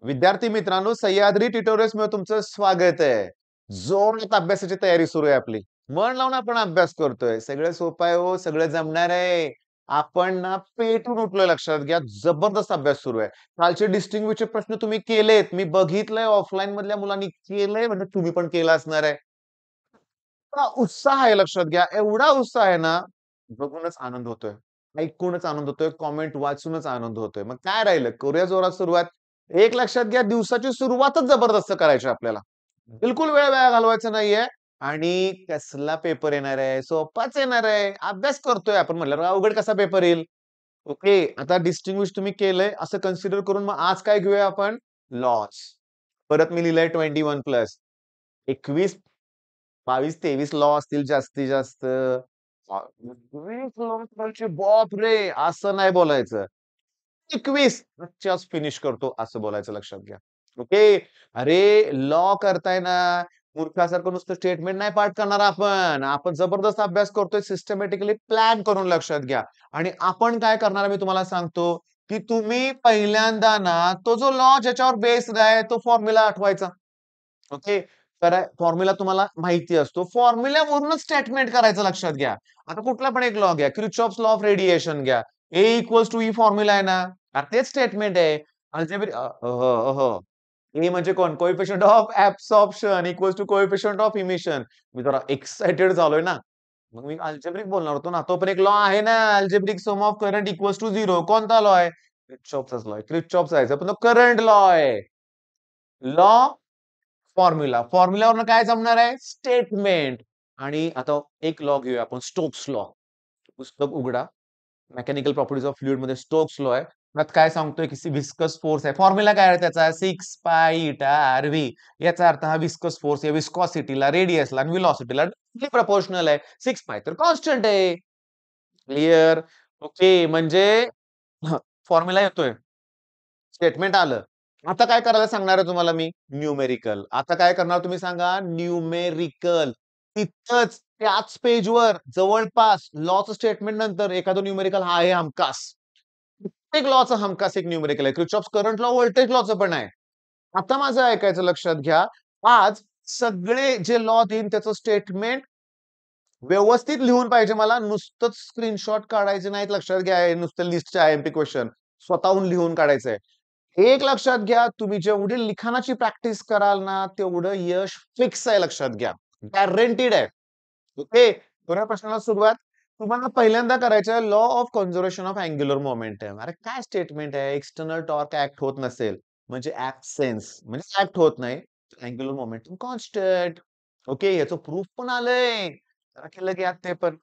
विद्यार्थी मित्रांनो, सह्याद्री ट्युटोरियल्स मध्ये तुमचं स्वागत आहे. जोरात अभ्यासाची तयारी सुरू आहे आपली. मन लावून आपण अभ्यास करतोय. सगळं सोपं आहे हो, सगळं जमणार आहे. आपण ना पेटून उठलोय लक्षात घ्या. जबरदस्त अभ्यास सुरू आहे. कालचे डिस्टिंग्विशचे प्रश्न तुम्ही केलेत. मी बघितलंय ऑफलाईन मधल्या मुलांनी केलंय म्हणजे तुम्ही पण केलं असणार आहे. इतका उत्साह आहे लक्षात घ्या. एवढा उत्साह आहे ना, बघूनच आनंद होतोय. ऐकूनच आनंद होतोय. कमेंट वाचूनच आनंद होतोय. मग काय राहिलं? करूया जोरात सुरुवात. एक लक्षात घ्या, दिवसाची सुरुवातच जबरदस्त करायची आपल्याला. बिलकुल वेळ वाया घालवायचा नाहीये आणि कसला पेपर येणार आहे? सोपाच येणार आहे. अभ्यास करतोय आपण म्हटल्यावर अवघड कसा पेपर येईल? ओके. आता डिस्टिंग्विश तुम्ही केलंय असं कन्सिडर करून मग आज काय घेऊया आपण? लॉस. परत मी लिहिलंय 21 प्लस. 21, 22, 23 लॉ असतील जास्तीत जास्त. 21 लॉ करायचे बापरे! असं नाही बोलायचं. 21 च्याच फिनिश करतो असं बोलायचं लक्षात घ्या. ओके. अरे लॉ करताय ना, मूर्खासारखं नुसतं स्टेटमेंट नाही पाठ करणार आपण. आपण जबरदस्त अभ्यास करतोय सिस्टमॅटिकली प्लॅन करून लक्षात घ्या. आणि आपण काय करणार आहे मी तुम्हाला सांगतो, की तुम्ही पहिल्यांदा ना तो जो लॉ ज्याच्यावर बेस्ड आहे तो फॉर्म्युला आठवायचा. ओके. तर फॉर्म्युला तुम्हाला माहिती असतो. फॉर्म्युल्यावरूनच स्टेटमेंट करायचं लक्षात घ्या. आता कुठला पण एक लॉ घ्या. किर्चॉफ्स लॉ ऑफ रेडिएशन घ्या. ए इक्वल्स टू ई फॉर्म्युला आहे ना. अरे तेच स्टेटमेंट आहे. अल्जेब्रिक ए म्हणजे कोण? Coefficient of absorption equals to coefficient of emission. मी जरा एक्साइटेड झालोय ना. मग मी अल्जेब्रिक बोलणार होतो ना. तो पण एक लॉ आहे ना. Algebraic sum of current equals to 0. कोणता लॉ आहे? किर्चॉफचाच लॉ आहे. किर्चॉफचा आहे. पण तो करंट लॉ आहे. Law formula. फॉर्म्युलावरनं काय जमणार आहे? स्टेटमेंट. आणि आता एक लॉ घेऊया आपण स्टोक्स लॉ. पुस्तक उघडा. मेकॅनिकल प्रॉपर्टीज ऑफ फ्लुइड मध्ये स्टोक्स लॉ आहे. त्यात काय सांगतोय की व्हिस्कस फोर्स आहे. फॉर्म्युला काय आहे त्याचा? 6 पाय ईटा आर-व्ही. याचा अर्थ हा व्हिस्कस फोर्स या व्हिस्कॉसिटीला, रेडियसला आणि व्हेलॉसिटीला प्रपोर्शनल आहे. 6 पाय तर कॉन्स्टंट आहे. क्लिअर? ओके. म्हणजे फॉर्म्युला येतोय. स्टेटमेंट आलं. आता काय करायला सांगणार आहे तुम्हाला मी? न्यूमेरिकल. आता काय करणार तुम्ही सांगा? न्यूमेरिकल. तिथंच त्याच पेजवर जवळपास लॉचं स्टेटमेंट नंतर एखादं न्यूमेरिकल हा आहे हमखास. प्रत्येक लॉचं हमखास एक न्यूमेरिकल आहे. किर्चॉफ्स करंट लॉ, व्होल्टेज लॉचं पण आहे. आता माझं ऐकायचं लक्षात घ्या. आज सगळे जे लॉ देईन त्याचं स्टेटमेंट व्यवस्थित लिहून पाहिजे मला. नुसतंच स्क्रीनशॉट काढायचे नाहीत लक्षात घ्या. हे नुसतं लिस्टचे आय-एम-पी क्वेशन स्वतःहून लिहून काढायचंय. एक लक्षात घ्या, तुम्ही जेवढी लिखाणाची प्रॅक्टिस कराल ना, तेवढं यश फिक्स आहे लक्षात घ्या. गॅरंटीड आहे. ओके. पुढच्या प्रश्नाला सुरुवात. तुम्हाला पहिल्यांदा करायचं आहे law of conservation of angular momentum. अरे काय स्टेटमेंट आहे? एक्सटर्नल टॉर्क ॲक्ट होत नसेल, म्हणजे ॲब्सेन्स म्हणजे ॲक्ट होत नाही. Angular momentum constant. ओके. याचं प्रूफ पण आलंय. जरा केलं की यात ते पण.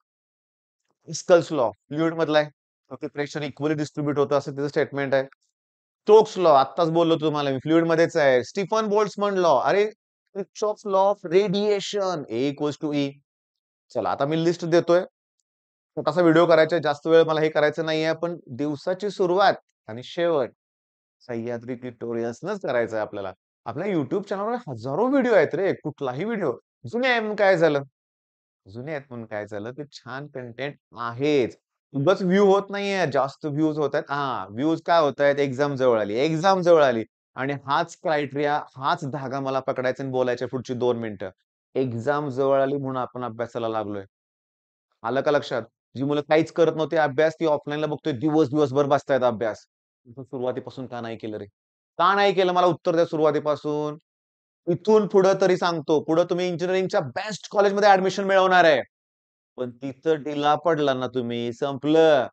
स्कल्स लॉ फ्लुइड मधला आहे. ओके. प्रेशर इक्वली डिस्ट्रिब्यूट होतं असं त्याचं स्टेटमेंट आहे. स्टोक्स लॉ आत्ताच बोललो तुम्हाला मी फ्लुइड मध्येच आहे. Stefan Boltzmann law. अरे Kirchhoff's law of radiation A equals to E. चला आता मी लिस्ट देतोय. छोटासा व्हिडिओ करायचा आहे. जास्त वेळ मला हे करायचं नाहीये. पण दिवसाची सुरुवात आणि शेवट सह्याद्री ट्युटोरियल्सनच करायचं आहे आपल्याला. आपल्या YouTube चॅनलवर हजारो व्हिडिओ आहेत रे. कुठलाही व्हिडिओ. जुने आहे म्हणून काय झालं? जुने आहेत म्हणून काय झालं, की छान कंटेंट आहेच. उगाच व्ह्यू होत नाहीये, जास्त व्ह्यूज होतायत. हां, व्ह्यूज काय होतायत? एक्झाम जवळ आली, एक्झाम जवळ आली आणि हाच क्रायटेरिया, हाच धागा मला पकडायचा आणि बोलायचे पुढची 2 मिनिटं. एक्झाम जवळ आली म्हणून आपण अभ्यासाला लागलोय. आलं का लक्षात? जी मुलं काहीच करत नव्हती अभ्यास, ती ऑफलाईनला बघतोय दिवसभर बसतायत अभ्यास. तू सुरुवातीपासून का नाही केलं रे? का नाही केलं मला उत्तर द्या सुरुवातीपासून. इथून पुढं तरी सांगतो. पुढं तुम्ही इंजिनिअरिंगच्या बेस्ट कॉलेजमध्ये ॲडमिशन मिळवणार आहे. पण तिथं ढिला पडला ना तुम्ही, संपलं.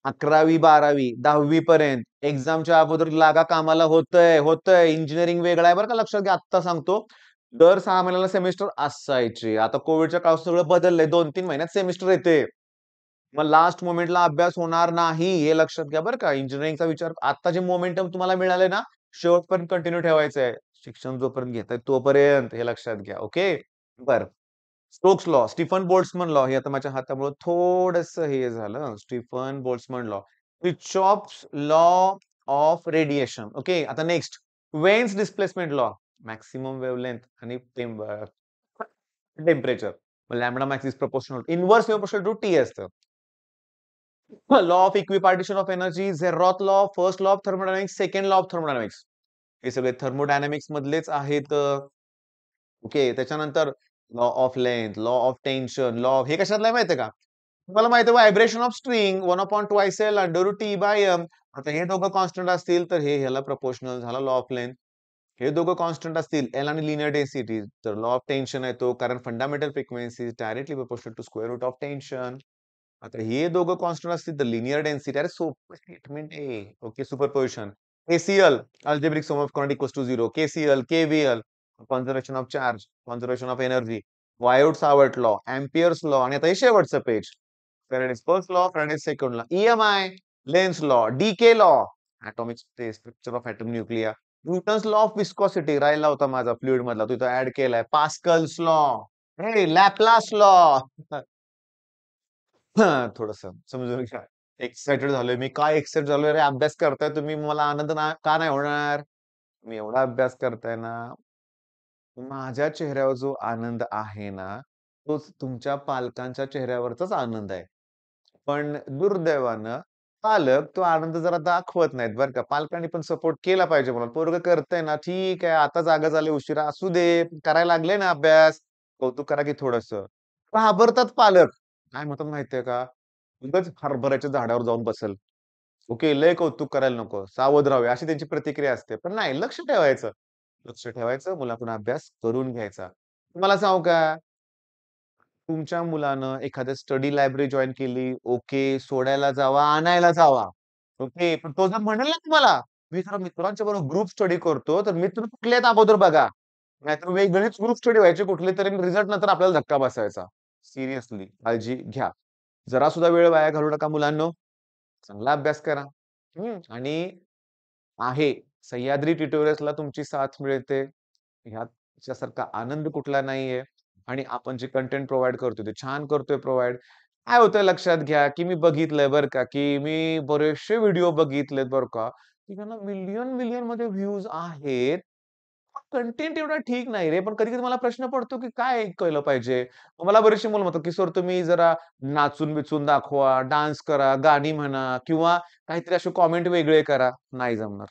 11वी, 12वी, 10वी पर्यंत एक्झामच्या अगोदर लागा कामाला होतंय. इंजिनिअरिंग वेगळं आहे बरं का लक्षात घ्या. आत्ता सांगतो. दर 6 महिन्याला सेमिस्टर असायचे. आता कोविडच्या काळात सगळं बदललंय. 2-3 महिन्यात सेमिस्टर येते. मग लास्ट मोमेंटला अभ्यास होणार नाही हे लक्षात घ्या बरं का. इंजिनिअरिंगचा विचार आता जे मोमेंटम तुम्हाला मिळालंय ना, शेवटपर्यंत कंटिन्यू ठेवायचंय. शिक्षण जोपर्यंत घेताय तोपर्यंत हे लक्षात घ्या. ओके. बरं. Stokes law, Stefan Boltzmann law हे आता माझ्या हातामुळे थोडंसं हे झालं. Stefan Boltzmann law. Kirchhoff's law of radiation. Okay. आता next Wien's displacement law. Maximum wavelength आणि टेम्परेचर. Lambda max is proportional. Inverse proportional to T असतं. Law of equipartition of energy, zeroth law, first law of thermodynamics, second law of thermodynamics. हे सगळे thermodynamics मधलेच आहेत. Okay. त्याच्यानंतर law of length, law of tension, law of हे कशातलं आहे माहिती आहे का? तुम्हाला माहिती आहे vibration of string 1/2L √T/m. आता हे दोघं कॉन्स्टंट असतील तर हे ह्याला प्रोपोर्शनल झाला लॉ ऑफ लेंथ. हे दोघं कॉन्स्टंट असतील एल आणि लिनियर डेन्सिटी तर लॉ ऑफ टेन्शन येतो कारण fundamental frequency directly proportional to square root of tension. आता हे दोघं कॉन्स्टंट असतील तर लिनियर डेन्सिटी अरे सोपं स्टेटमेंट आहे. Okay superposition. KCL algebraic sum of quantity equals to 0. KCL, KVL conservation of charge, conservation of energy, Biot Savart law, Ampere's law आणि आता हे शेवटचं page. Faraday's first law, Faraday's second law, EMI, Lenz law, decay law, atomic structure of atom nuclear, Newton's law of viscosity राहिला होता माझा fluid मधला तो इथं ऍड केलाय. पास्कल्स लॉ, हे लॅपलास लॉ. थोडस समजून घ्या. एक्साइटेड झालोय मी. काय एक्साइट झालोय रे? अभ्यास करताय तुम्ही मला आनंद का नाही होणार? मी एवढा अभ्यास करताय ना, माझ्या चेहऱ्यावर जो आनंद आहे ना, तोच तुमच्या पालकांच्या चेहऱ्यावरचाच आनंद आहे. पण दुर्दैवानं पालक तो आनंद जरा दाखवत नाहीत बरं का. पालकांनी पण सपोर्ट केला पाहिजे मला. पोरगं करतंय ना, ठीक आहे. आता जागा झाली उशिरा असू दे. करायला लागले ना अभ्यास. कौतुक करा की थोडंसं. घाबरतात पालक. काय म्हणतात माहितीये का? उगाच हरभऱ्याच्या झाडावर जाऊन बसेल. ओके, लय कौतुक करायला नको. सावध राहावे अशी त्यांची प्रतिक्रिया असते. पण नाही लक्ष ठेवायचं. लक्ष ठेवायचं, मुलाकडून अभ्यास करून घ्यायचा. तुम्हाला सांगू का? तुमच्या मुलानं एखाद्या स्टडी लायब्ररी जॉइन केली, ओके. सोडायला जावा, आणायला जावा. ओके. पण तो जर म्हणेल ना तुम्हाला, "मी जरा मित्रांच्या बरोबर ग्रुप स्टडी करतो." तर मित्र कुठले आहेत अगोदर बघा. नाहीतर वेगवेगळेच ग्रुप स्टडी व्हायचे कुठले तरी रिझल्ट नंतर आपल्याला धक्का बसायचा. सिरियसली काळजी घ्या. जरा सुद्धा वेळ वाया घालवू नका मुलांनो. चांगला अभ्यास करा. आणि आहे सह्याद्री ट्युटोरियल्सला तुमची साथ मिळते. ह्याच्यासारखा आनंद कुठला नाहीये. आणि आपण जे कंटेंट प्रोव्हाईड करतोय, ते छान करतोय प्रोव्हाईड. काय होतंय लक्षात घ्या, की मी बघितलंय बरं का, की मी बरेचसे व्हिडिओ बघितलेत बरं का, की त्यांना मिलियन मध्ये व्ह्यूज आहेत. कंटेंट एवढा ठीक नाही रे. पण कधी-कधी मला प्रश्न पडतो, की काय केलं पाहिजे? मग मला बरेचसे मुलं म्हणतात, की "सर तुम्ही जरा नाचून-बिचून दाखवा, डान्स करा, गाणी म्हणा किंवा काहीतरी असे कॉमेंट वेगळे करा." नाही जमणार.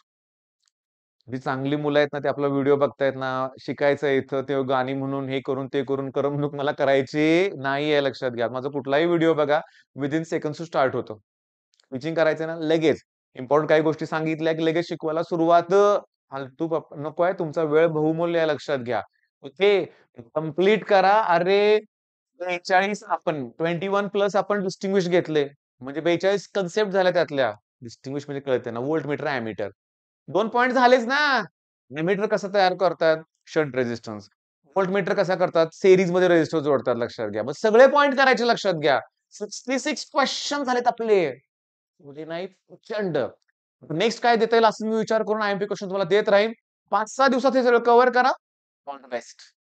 जी चांगली मुलं आहेत ना, ते आपला व्हिडिओ बघतायत ना, शिकायचं आहे इथं, ते गाणी म्हणून, हे करून, ते करून करमणूक मला करायची नाहीये लक्षात घ्या. माझा कुठलाही व्हिडिओ बघा, विथिन सेकंड्स टू स्टार्ट होतो. टीचिंग करायचं ना, लगेच. इम्पोर्टंट काही गोष्टी सांगितल्या, की लगेच शिकवायला सुरुवात. फालतू नको आहे. तुमचा वेळ बहुमूल्य आहे लक्षात घ्या. ओके. कंप्लीट करा. अरे 42 आपण 21 प्लस आपण डिस्टिंग्विश घेतले. म्हणजे 42 कन्सेप्ट झाल्या त्यातल्या. डिस्टिंग्विश म्हणजे कळतंय ना, व्होल्टमीटर, अॅमीटर. 2 पॉइंट झालेच ना. एमिटर कसं तयार करतात? Shunt resistance. व्होल्टमीटर कसा करतात? सीरीजमध्ये रेझिस्टर जोडतात लक्षात घ्या. मग सगळे पॉइंट करायचे लक्षात घ्या. 66 क्वेश्चन झालेत आपले. म्हणजे नाही प्रचंड. नेक्स्ट काय देता येईल असं मी विचार करून आय-एम-पी क्वेश्चन तुम्हाला देत राहीन. 5-6 दिवसात हे सगळं कव्हर करा. All the best.